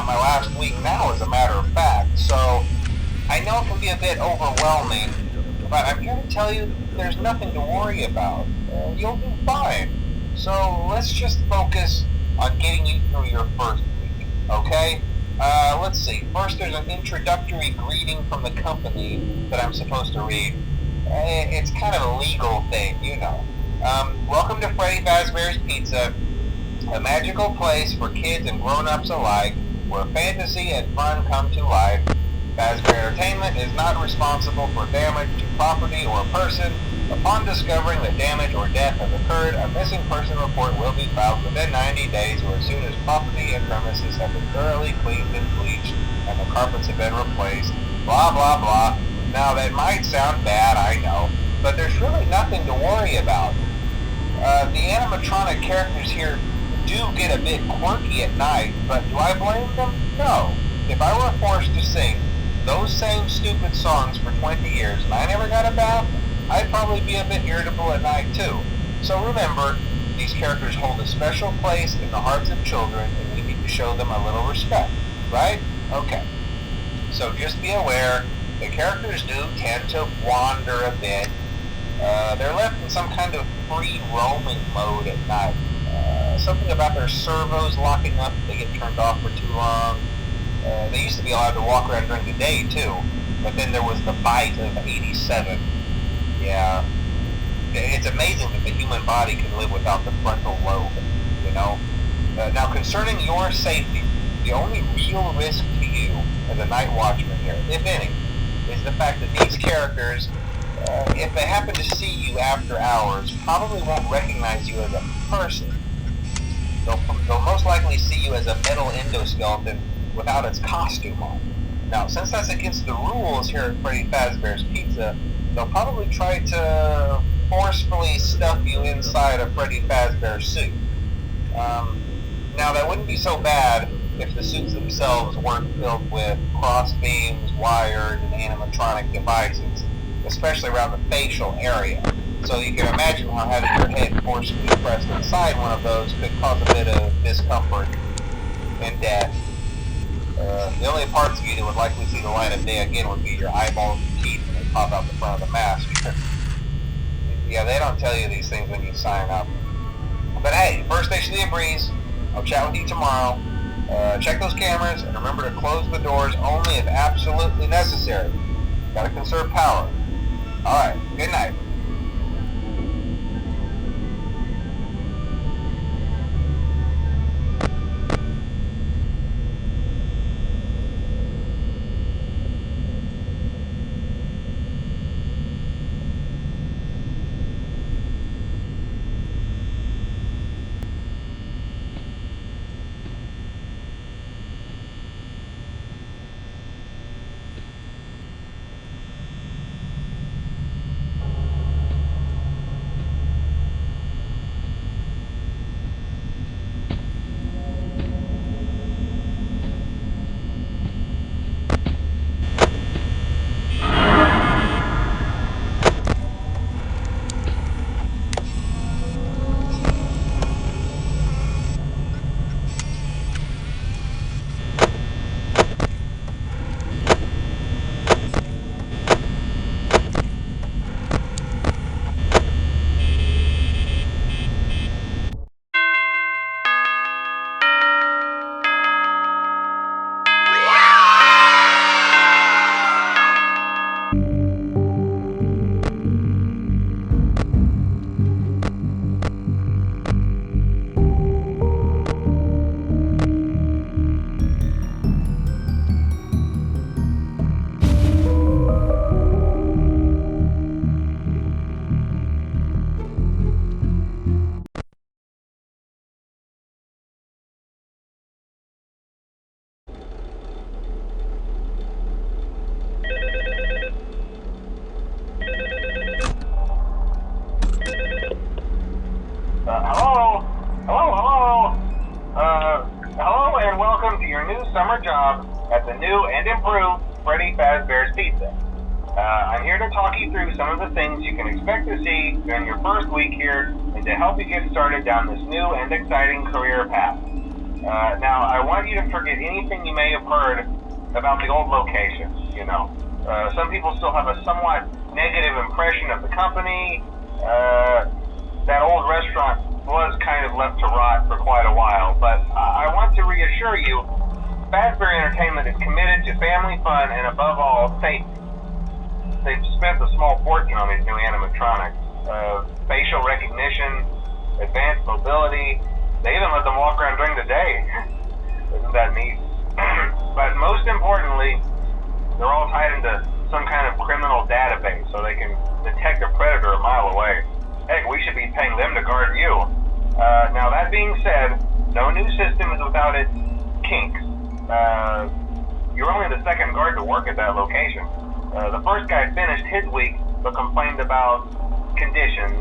out my last week now, as a matter of fact. So I know it can be a bit overwhelming, but I'm here to tell you there's nothing to worry about. You'll do fine. So let's just focus on getting you through your first week, okay? Let's see. First, there's an introductory greeting from the company that I'm supposed to read. It's kind of a legal thing, you know. Welcome to Freddy Fazbear's Pizza, a magical place for kids and grown-ups alike, where fantasy and fun come to life. Fazbear Entertainment is not responsible for damage to property or person. Upon discovering that damage or death has occurred, a missing person report will be filed within 90 days or as soon as property and premises have been thoroughly cleaned and bleached and the carpets have been replaced. Blah, blah, blah. Now, that might sound bad, I know, but there's really nothing to worry about. The animatronic characters here do get a bit quirky at night, but do I blame them? No. If I were forced to sing those same stupid songs for 20 years and I never got a bath, I'd probably be a bit irritable at night too. So remember, these characters hold a special place in the hearts of children and we need to show them a little respect, right? Okay. So just be aware, the characters do tend to wander a bit. They're left in some kind of free roaming mode at night. Something about their servos locking up if they get turned off for too long. They used to be allowed to walk around during the day too, but then there was the bite of 87. Yeah, it's amazing that the human body can live without the frontal lobe, you know? Now, concerning your safety, the only real risk to you as a night watchman here, if any, is the fact that these characters, if they happen to see you after hours, probably won't recognize you as a person. They'll most likely see you as a metal endoskeleton without its costume on. Now, since that's against the rules here at Freddy Fazbear's Pizza, they'll probably try to forcefully stuff you inside a Freddy Fazbear suit. Now, that wouldn't be so bad if the suits themselves weren't filled with cross beams, wires, and animatronic devices, especially around the facial area. So you can imagine how having your head forcefully pressed inside one of those could cause a bit of discomfort and death. The only parts of you that would likely see the light of day again would be your eyeballs and teeth when they pop out the front of the mask. Yeah, they don't tell you these things when you sign up. But hey, first station of the breeze. I'll chat with you tomorrow. Check those cameras and remember to close the doors only if absolutely necessary. Gotta conserve power. Alright, good night. Hello and welcome to your new summer job at the new and improved Freddy Fazbear's Pizza. I'm here to talk you through some of the things you can expect to see during your first week here and to help you get started down this new and exciting career path. Now, I want you to forget anything you may have heard about the old location. Some people still have a somewhat negative impression of the company. That old restaurant was kind of left to rot for quite a while, but I want to reassure you, Fazbear Entertainment is committed to family fun and above all, safety. They've spent a small fortune on these new animatronics. Facial recognition, advanced mobility. They even let them walk around during the day. Isn't that neat? But most importantly, they're all tied into some kind of criminal database so they can detect a predator a mile away. Heck, we should be paying them to guard you. Now that being said, no new system is without its kinks. You're only the second guard to work at that location. The first guy finished his week but complained about conditions.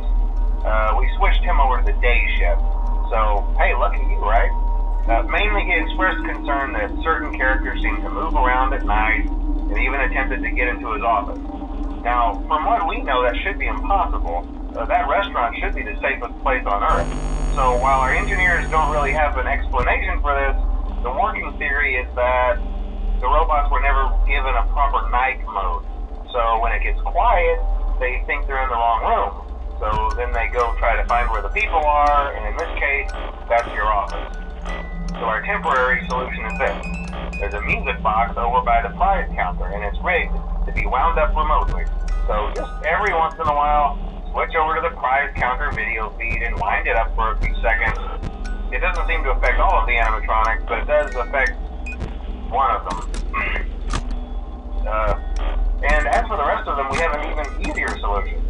We switched him over to the day shift. So, hey, lucky you, right? Mainly he expressed concern that certain characters seemed to move around at night and even attempted to get into his office. Now, from what we know, that should be impossible. That restaurant should be the safest place on Earth. So while our engineers don't really have an explanation for this, the working theory is that the robots were never given a proper night mode. So when it gets quiet, they think they're in the wrong room. So then they go try to find where the people are, and in this case, that's your office. So our temporary solution is this. There's a music box over by the prize counter, and it's rigged to be wound up remotely. So just every once in a while, switch over to the prize counter video feed and wind it up for a few seconds. It doesn't seem to affect all of the animatronics, but it does affect one of them. And as for the rest of them, we have an even easier solution.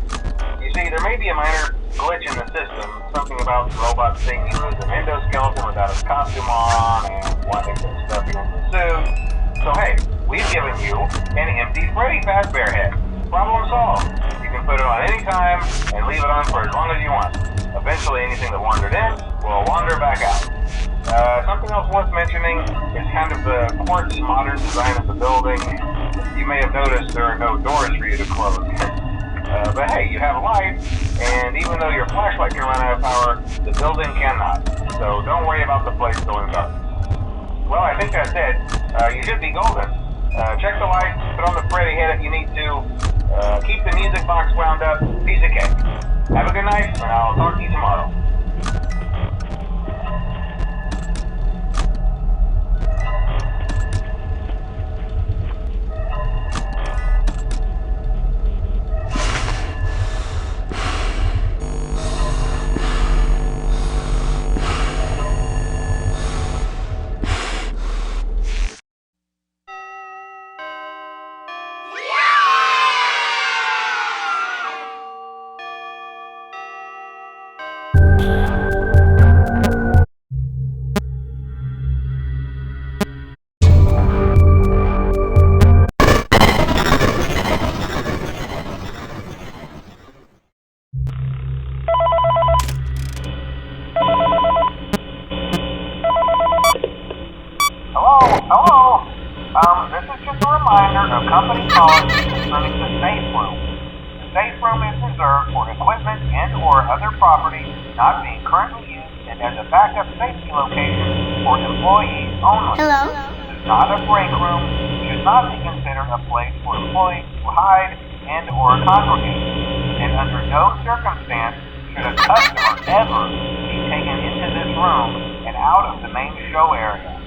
You see, there may be a minor glitch in the system, something about the robot seeing you as an endoskeleton without his costume on, and wanting to stuff you into the suit. So hey, we've given you an empty Freddy Fazbear head. Problem solved. You can put it on any time and leave it on for as long as you want. Eventually anything that wandered in will wander back out. Something else worth mentioning is kind of the quartz modern design of the building. You may have noticed there are no doors for you to close. But hey, you have a light, and even though your flashlight can run out of power, the building cannot. So don't worry about the place going dark. Well, I think that's it. You should be golden. Check the lights, put on the Freddy head if you need to. Keep the music box wound up. Piece of cake. Have a good night, and I'll talk to you tomorrow. Hello? This is just a reminder of company policy concerning the safe room. The safe room is reserved for equipment and or other property not being currently used and as a backup safety location for employees only. Hello? This is not a break room. It should not be considered a place for employees to hide and or congregate. And under no circumstance should a customer ever be taken into this room and out of the main show area.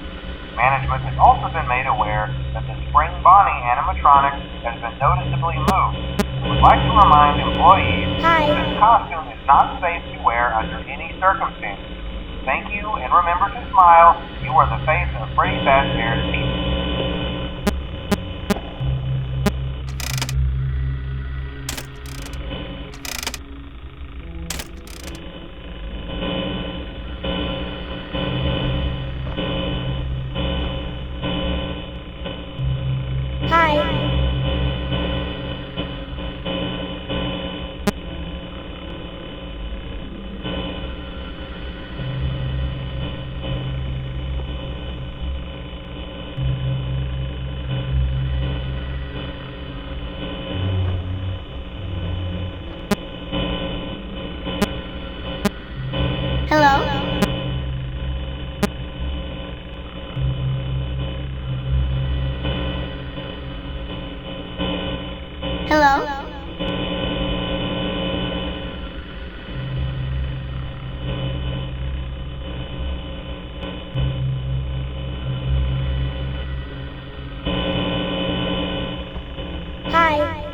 Management has also been made aware that the Spring Bonnie animatronic has been noticeably moved. We would like to remind employees that this costume is not safe to wear under any circumstances. Thank you, and remember to smile. You are the face of Freddy Fazbear's team. Hello? Hello? Hi.